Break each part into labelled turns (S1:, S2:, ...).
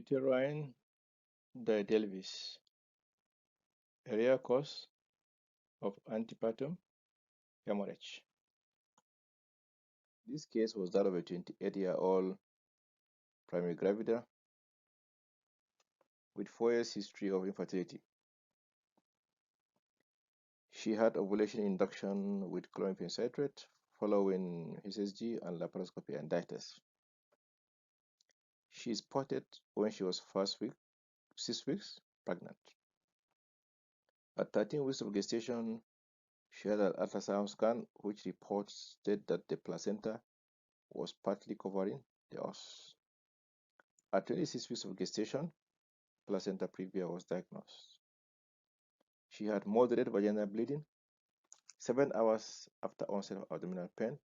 S1: Uterine Didelphys, a rare cause of antepartum hemorrhage. This case was that of a 28-year-old primary gravida with 4 years history of infertility. She had ovulation induction with chlorine citrate following HSG and laparoscopy and dialysis. She spotted when she was 6 weeks pregnant. At 13 weeks of gestation, she had an ultrasound scan which reported that the placenta was partly covering the os. At 26 weeks of gestation, placenta previa was diagnosed. She had moderate vaginal bleeding 7 hours after onset of abdominal pain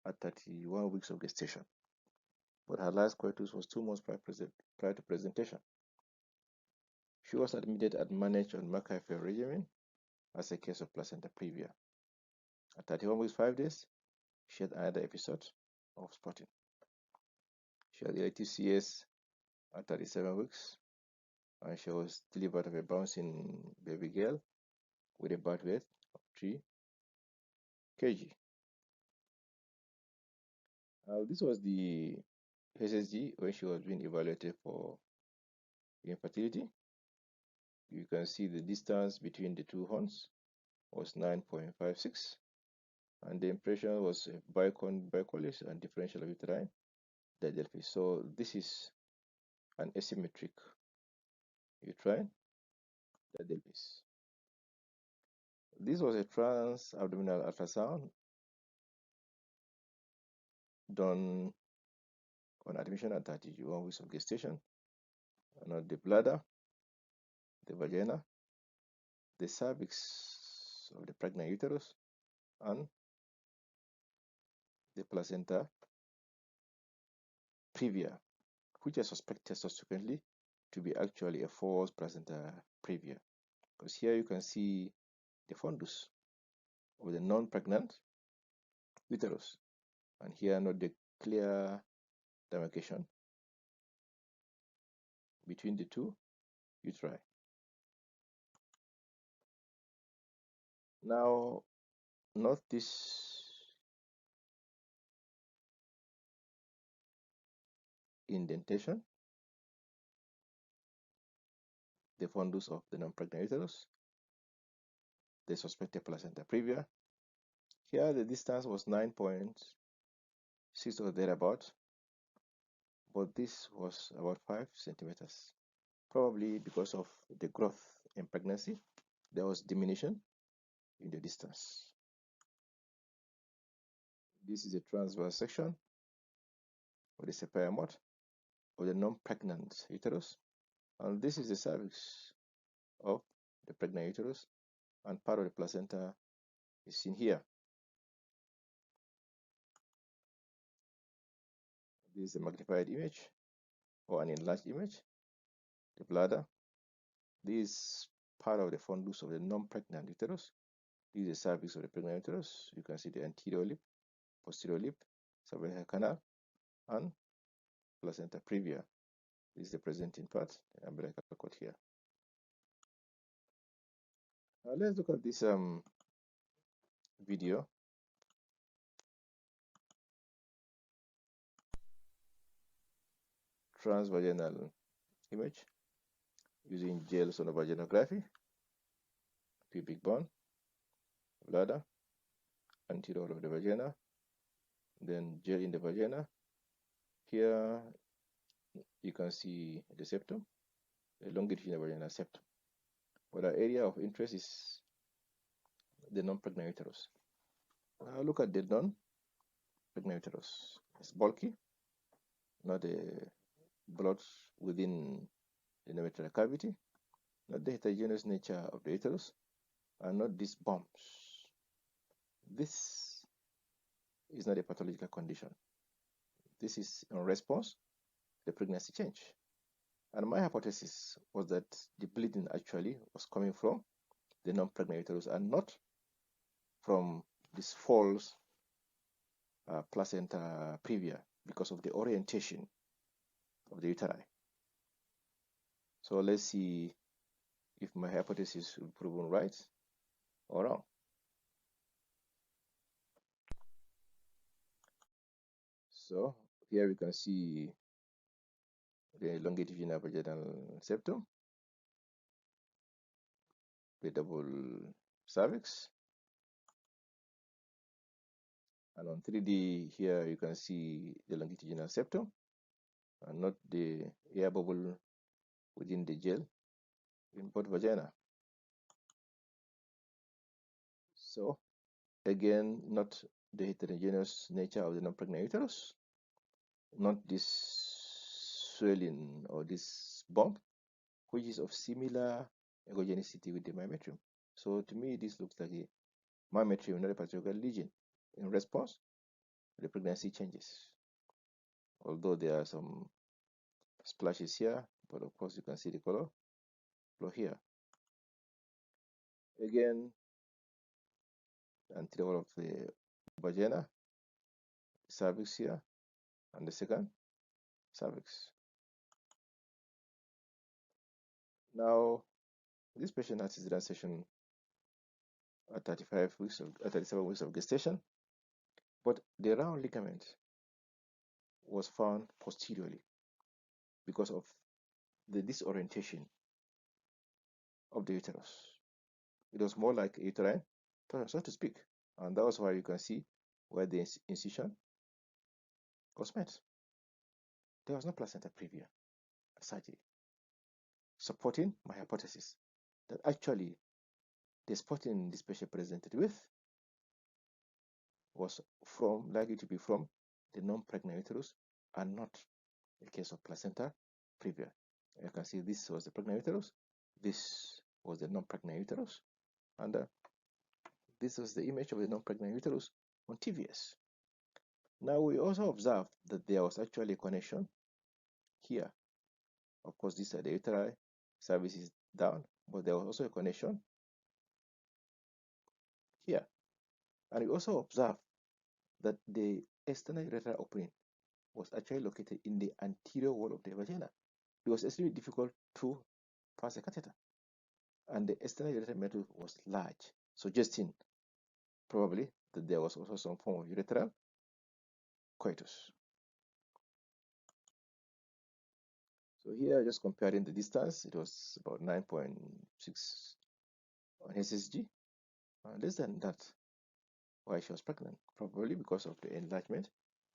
S1: at 31 weeks of gestation, but her last coitus was 2 months prior to presentation. She was admitted and managed on McIfer regimen as a case of placenta previa. At 31 weeks 5 days, she had another episode of spotting. She had elective CS at 37 weeks, and she was delivered of a bouncing baby girl with a birth weight of 3 kg. This was the HSG when she was being evaluated for infertility. You can see the distance between the 2 horns was 9.56, and the impression was a bicolis and differential of uterine Didelphys. So this is an asymmetric uterine Didelphys. This was a trans-abdominal ultrasound done on admission at 31 weeks of gestation, and the bladder, the vagina, the cervix of the pregnant uterus, and the placenta previa, which I suspected subsequently to be actually a false placenta previa, because here you can see the fundus of the non-pregnant uterus, and here not the clear demarcation between the 2 uteri. Now, note this indentation, the fundus of the non-pregnant uterus, the suspected placenta previa. Here the distance was 9.6 or thereabout, but this was about 5 centimeters. Probably because of the growth in pregnancy, there was diminution in the distance. This is a transverse section of the sapere mort of the non-pregnant uterus, and this is the cervix of the pregnant uterus, and part of the placenta is seen here. This is a magnified image or an enlarged image. The bladder. This is part of the fundus of the non-pregnant uterus. This is the cervix of the pregnant uterus. You can see the anterior lip, posterior lip, cervical canal, and placenta previa. This is the presenting part, the umbilical cord here. Now let's look at this video. Transvaginal image using gel sonovaginography, pubic bone, bladder, anterior of the vagina, then gel in the vagina. Here you can see the septum, the longitudinal vaginal septum. But our area of interest is the non-pregnant uterus. Now look at the non-pregnant uterus. It's bulky, not the blood within the endometrial cavity, not the heterogeneous nature of the uterus, and not these bumps. This is not a pathological condition. This is in response to the pregnancy change. And my hypothesis was that the bleeding actually was coming from the non-pregnant uterus and not from this false placenta previa because of the orientation of the uteri. So let's see if my hypothesis will proven right or wrong. So here we can see the longitudinal vaginal septum, the double cervix, and on 3D here you can see the longitudinal septum and not the air bubble within the gel in both vagina. So again, not the heterogeneous nature of the non-pregnant uterus, not this swelling or this bump, which is of similar echogenicity with the myometrium. So to me, this looks like a myometrium, not a pathological lesion in response to the pregnancy changes. Although there are some splashes here, but of course you can see the color flow here. Again, anterior wall of the vagina, cervix here, and the second cervix. Now, this patient had cesarean section at 37 weeks of gestation, but the round ligament was found posteriorly because of the disorientation of the uterus. It was more like a uterine, so to speak, and that was why you can see where the incision was made. There was no placenta previa surgery, supporting my hypothesis that actually the spotting this patient presented with was likely to be from the non-pregnant uterus and not a case of placenta previa. You can see this was the pregnant uterus, this was the non-pregnant uterus, and this was the image of the non-pregnant uterus on TVS. Now we also observed that there was actually a connection here. Of course, these are the uteri, cervix is down, but there was also a connection here. And we also observed that the external ureteral opening was actually located in the anterior wall of the vagina. It was extremely difficult to pass a catheter, and the external ureteral metal was large, suggesting probably that there was also some form of ureteral coitus. So here, just comparing the distance, it was about 9.6 on SSG, less than that. Why she was pregnant? Probably because of the enlargement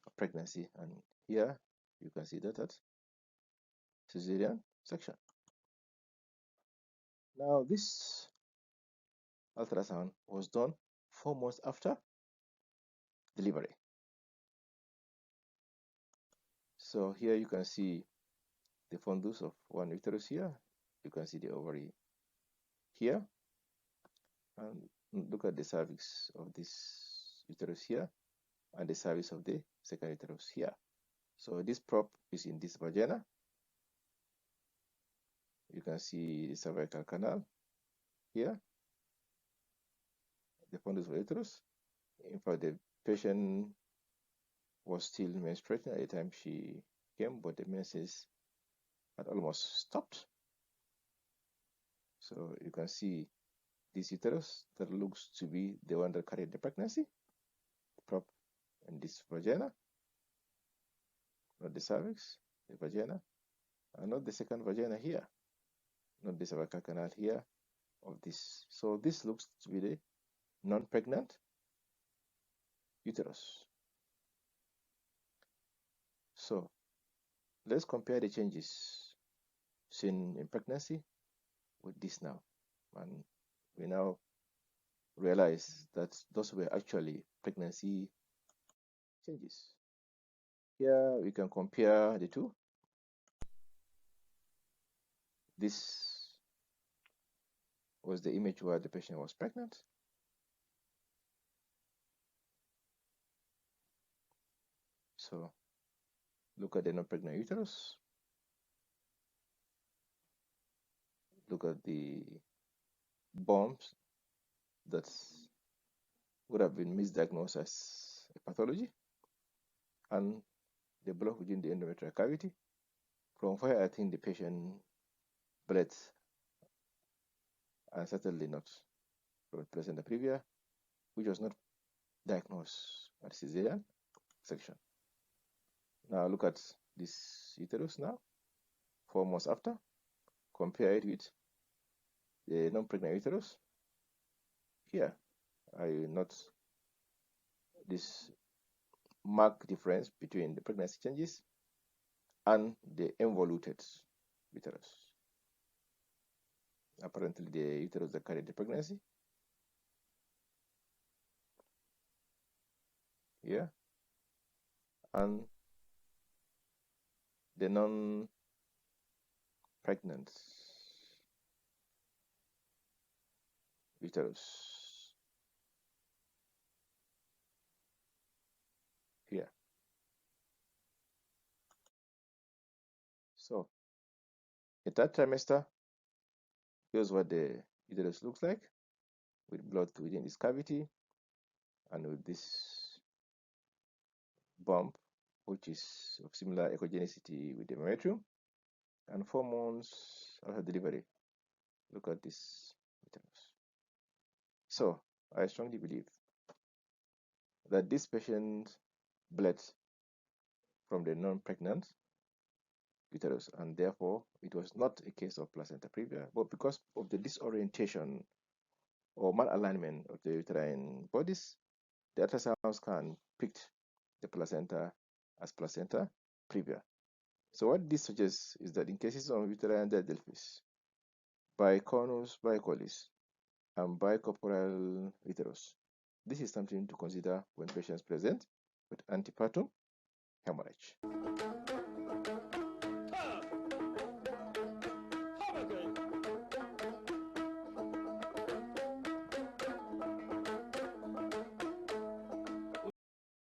S1: of pregnancy. And here you can see that at cesarean section. Now this ultrasound was done 4 months after delivery. So here you can see the fundus of one uterus here. You can see the ovary here. And look at the cervix of this uterus here and the cervix of the second uterus here. So this prop is in this vagina. You can see the cervical canal here, the fundus of the uterus. In fact, the patient was still menstruating at the time she came, but the menses had almost stopped. So you can see this uterus that looks to be the one that carried the pregnancy, prop in this vagina, not the cervix, the vagina, and not the second vagina here, not the cervical canal here of this. So this looks to be the non-pregnant uterus. So let's compare the changes seen in pregnancy with this now. And we now realize that those were actually pregnancy changes. Here we can compare the two. This was the image where the patient was pregnant. So look at the non-pregnant uterus. Look at the bumps that would have been misdiagnosed as a pathology, and the block within the endometrial cavity, from where I think the patient blood, and certainly not from placenta previa, which was not diagnosed at cesarean section. Now look at this uterus now, 4 months after. Compare it with the non-pregnant uterus. Here, I note this marked difference between the pregnancy changes and the involuted uterus. Apparently, the uterus that carried the pregnancy here, and the non-pregnant uterus here. So, in that trimester, here's what the uterus looks like, with blood within this cavity and with this bump, which is of similar echogenicity with the merothelium. And 4 months after delivery, look at this uterus. So, I strongly believe that this patient bled from the non-pregnant uterus, and therefore it was not a case of placenta previa, but because of the disorientation or malalignment of the uterine bodies, the ultrasound scan picked the placenta as placenta previa. So what this suggests is that in cases of uterine Didelphys, biconus bicolis, and bicorporal uterus, this is something to consider when patients present with antepartum hemorrhage.